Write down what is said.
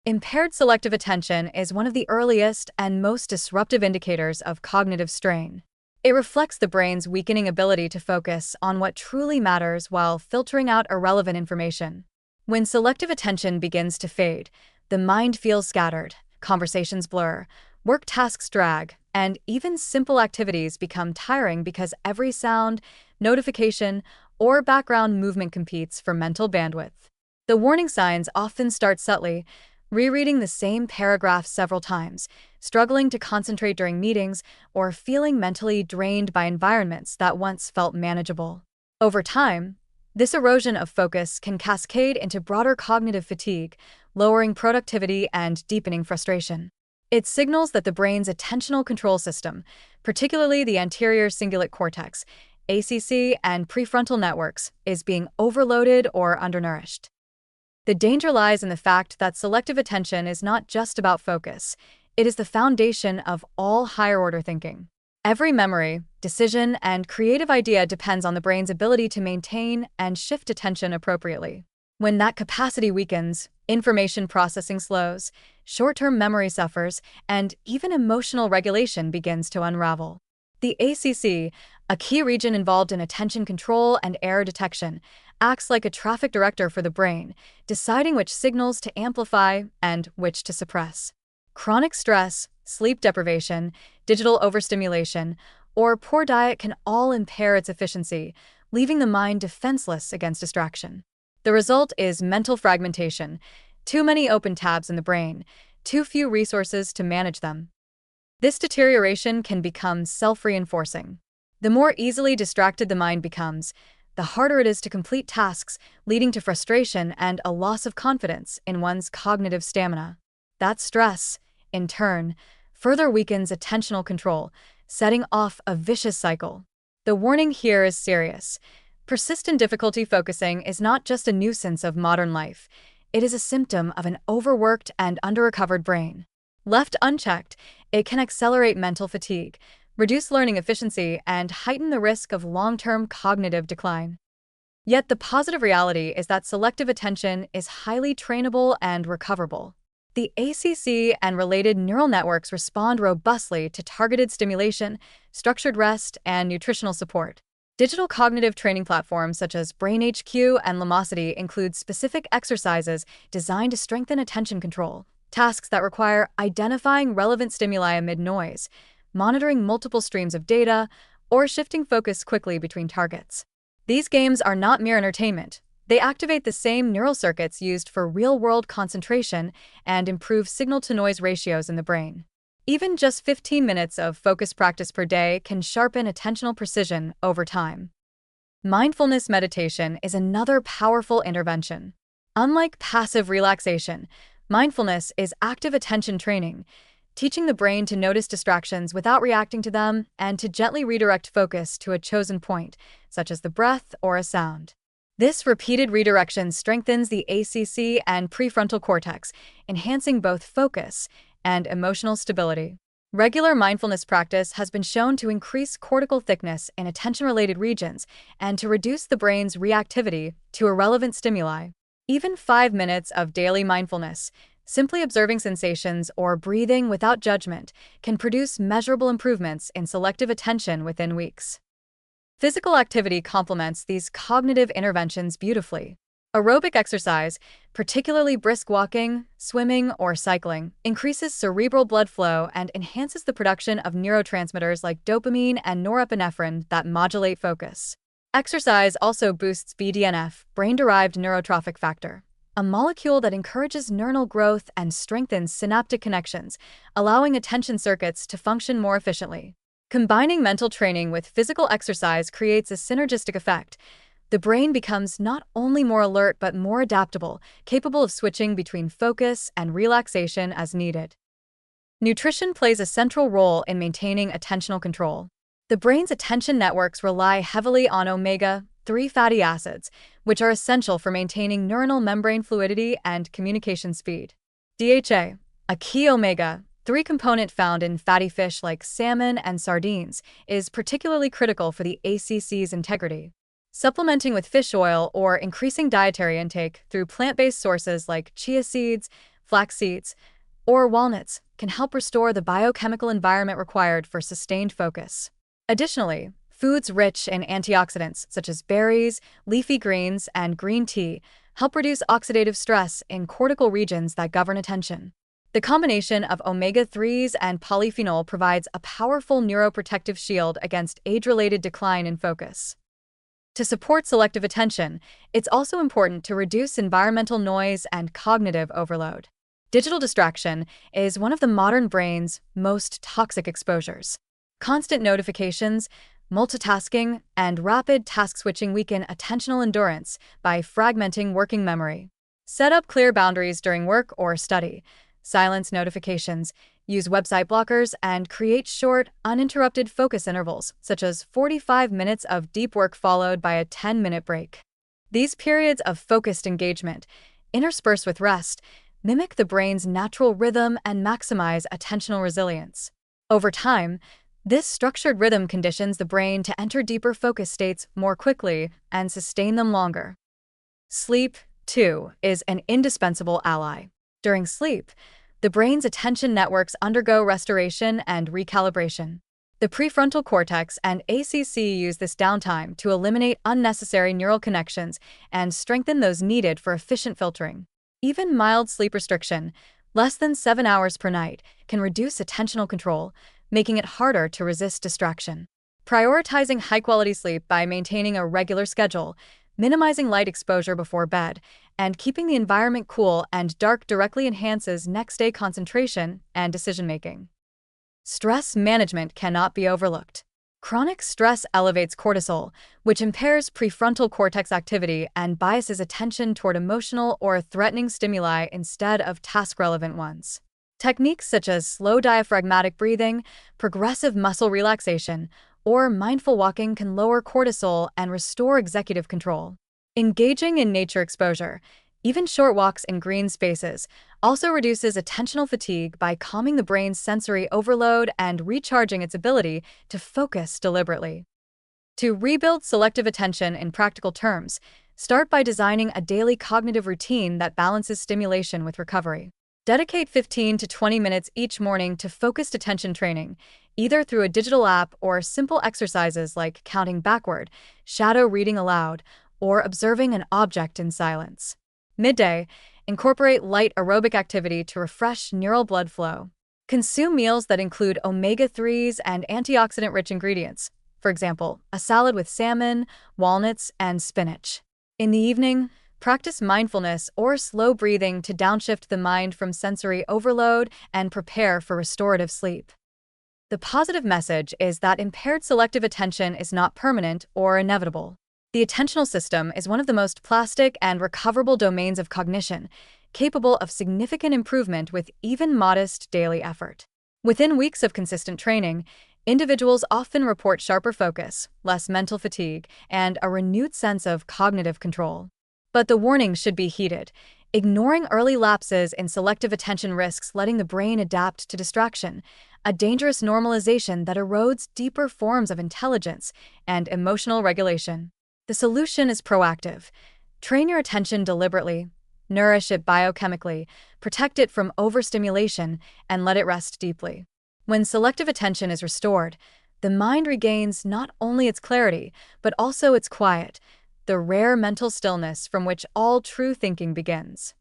Impaired selective attention is one of the earliest and most disruptive indicators of cognitive strain. It reflects the brain's weakening ability to focus on what truly matters while filtering out irrelevant information. When selective attention begins to fade, the mind feels scattered, conversations blur, work tasks drag, and even simple activities become tiring because every sound, notification, or background movement competes for mental bandwidth. The warning signs often start subtly: rereading the same paragraph several times, struggling to concentrate during meetings, or feeling mentally drained by environments that once felt manageable. Over time, this erosion of focus can cascade into broader cognitive fatigue, lowering productivity and deepening frustration. It signals that the brain's attentional control system, particularly the anterior cingulate cortex, ACC, and prefrontal networks, is being overloaded or undernourished. The danger lies in the fact that selective attention is not just about focus, it is the foundation of all higher-order thinking. Every memory, decision, and creative idea depends on the brain's ability to maintain and shift attention appropriately. When that capacity weakens, information processing slows, short-term memory suffers, and even emotional regulation begins to unravel. The ACC, a key region involved in attention control and error detection, acts like a traffic director for the brain, deciding which signals to amplify and which to suppress. Chronic stress, sleep deprivation, digital overstimulation, or poor diet can all impair its efficiency, leaving the mind defenseless against distraction. The result is mental fragmentation: too many open tabs in the brain, too few resources to manage them. This deterioration can become self-reinforcing. The more easily distracted the mind becomes, the harder it is to complete tasks, leading to frustration and a loss of confidence in one's cognitive stamina. That stress, in turn, further weakens attentional control, setting off a vicious cycle. The warning here is serious. Persistent difficulty focusing is not just a nuisance of modern life, it is a symptom of an overworked and under-recovered brain. Left unchecked, it can accelerate mental fatigue, reduce learning efficiency, and heighten the risk of long-term cognitive decline. Yet the positive reality is that selective attention is highly trainable and recoverable. The ACC and related neural networks respond robustly to targeted stimulation, structured rest, and nutritional support. Digital cognitive training platforms such as BrainHQ and Lumosity include specific exercises designed to strengthen attention control, tasks that require identifying relevant stimuli amid noise, monitoring multiple streams of data, or shifting focus quickly between targets. These games are not mere entertainment. They activate the same neural circuits used for real-world concentration and improve signal-to-noise ratios in the brain. Even just 15 minutes of focus practice per day can sharpen attentional precision over time. Mindfulness meditation is another powerful intervention. Unlike passive relaxation, mindfulness is active attention training, teaching the brain to notice distractions without reacting to them and to gently redirect focus to a chosen point, such as the breath or a sound. This repeated redirection strengthens the ACC and prefrontal cortex, enhancing both focus and emotional stability. Regular mindfulness practice has been shown to increase cortical thickness in attention-related regions and to reduce the brain's reactivity to irrelevant stimuli. Even 5 minutes of daily mindfulness, simply observing sensations or breathing without judgment, can produce measurable improvements in selective attention within weeks. Physical activity complements these cognitive interventions beautifully. Aerobic exercise, particularly brisk walking, swimming, or cycling, increases cerebral blood flow and enhances the production of neurotransmitters like dopamine and norepinephrine that modulate focus. Exercise also boosts BDNF, brain-derived neurotrophic factor, a molecule that encourages neuronal growth and strengthens synaptic connections, allowing attention circuits to function more efficiently. Combining mental training with physical exercise creates a synergistic effect. The brain becomes not only more alert but more adaptable, capable of switching between focus and relaxation as needed. Nutrition plays a central role in maintaining attentional control. The brain's attention networks rely heavily on omega-3 fatty acids, which are essential for maintaining neuronal membrane fluidity and communication speed. DHA, a key omega-3 component found in fatty fish like salmon and sardines, is particularly critical for the ACC's integrity. Supplementing with fish oil or increasing dietary intake through plant-based sources like chia seeds, flax seeds, or walnuts can help restore the biochemical environment required for sustained focus. Additionally, foods rich in antioxidants such as berries, leafy greens, and green tea help reduce oxidative stress in cortical regions that govern attention. The combination of omega-3s and polyphenol provides a powerful neuroprotective shield against age-related decline in focus. To support selective attention, it's also important to reduce environmental noise and cognitive overload. Digital distraction is one of the modern brain's most toxic exposures. Constant notifications, multitasking, and rapid task switching weaken attentional endurance by fragmenting working memory. Set up clear boundaries during work or study. Silence notifications, use website blockers, and create short, uninterrupted focus intervals, such as 45 minutes of deep work followed by a 10-minute break. These periods of focused engagement, interspersed with rest, mimic the brain's natural rhythm and maximize attentional resilience. Over time, this structured rhythm conditions the brain to enter deeper focus states more quickly and sustain them longer. Sleep, too, is an indispensable ally. During sleep, the brain's attention networks undergo restoration and recalibration. The prefrontal cortex and ACC use this downtime to eliminate unnecessary neural connections and strengthen those needed for efficient filtering. Even mild sleep restriction, less than 7 hours per night, can reduce attentional control, making it harder to resist distraction. Prioritizing high-quality sleep by maintaining a regular schedule, minimizing light exposure before bed, and keeping the environment cool and dark directly enhances next-day concentration and decision-making. Stress management cannot be overlooked. Chronic stress elevates cortisol, which impairs prefrontal cortex activity and biases attention toward emotional or threatening stimuli instead of task-relevant ones. Techniques such as slow diaphragmatic breathing, progressive muscle relaxation, or mindful walking can lower cortisol and restore executive control. Engaging in nature exposure, even short walks in green spaces, also reduces attentional fatigue by calming the brain's sensory overload and recharging its ability to focus deliberately. To rebuild selective attention in practical terms, start by designing a daily cognitive routine that balances stimulation with recovery. Dedicate 15 to 20 minutes each morning to focused attention training, either through a digital app or simple exercises like counting backward, shadow reading aloud, or observing an object in silence. Midday, incorporate light aerobic activity to refresh neural blood flow. Consume meals that include omega-3s and antioxidant-rich ingredients, for example, a salad with salmon, walnuts, and spinach. In the evening, practice mindfulness or slow breathing to downshift the mind from sensory overload and prepare for restorative sleep. The positive message is that impaired selective attention is not permanent or inevitable. The attentional system is one of the most plastic and recoverable domains of cognition, capable of significant improvement with even modest daily effort. Within weeks of consistent training, individuals often report sharper focus, less mental fatigue, and a renewed sense of cognitive control. But the warning should be heeded. Ignoring early lapses in selective attention risks letting the brain adapt to distraction, a dangerous normalization that erodes deeper forms of intelligence and emotional regulation. The solution is proactive. Train your attention deliberately, nourish it biochemically, protect it from overstimulation, and let it rest deeply. When selective attention is restored, the mind regains not only its clarity, but also its quiet, the rare mental stillness from which all true thinking begins.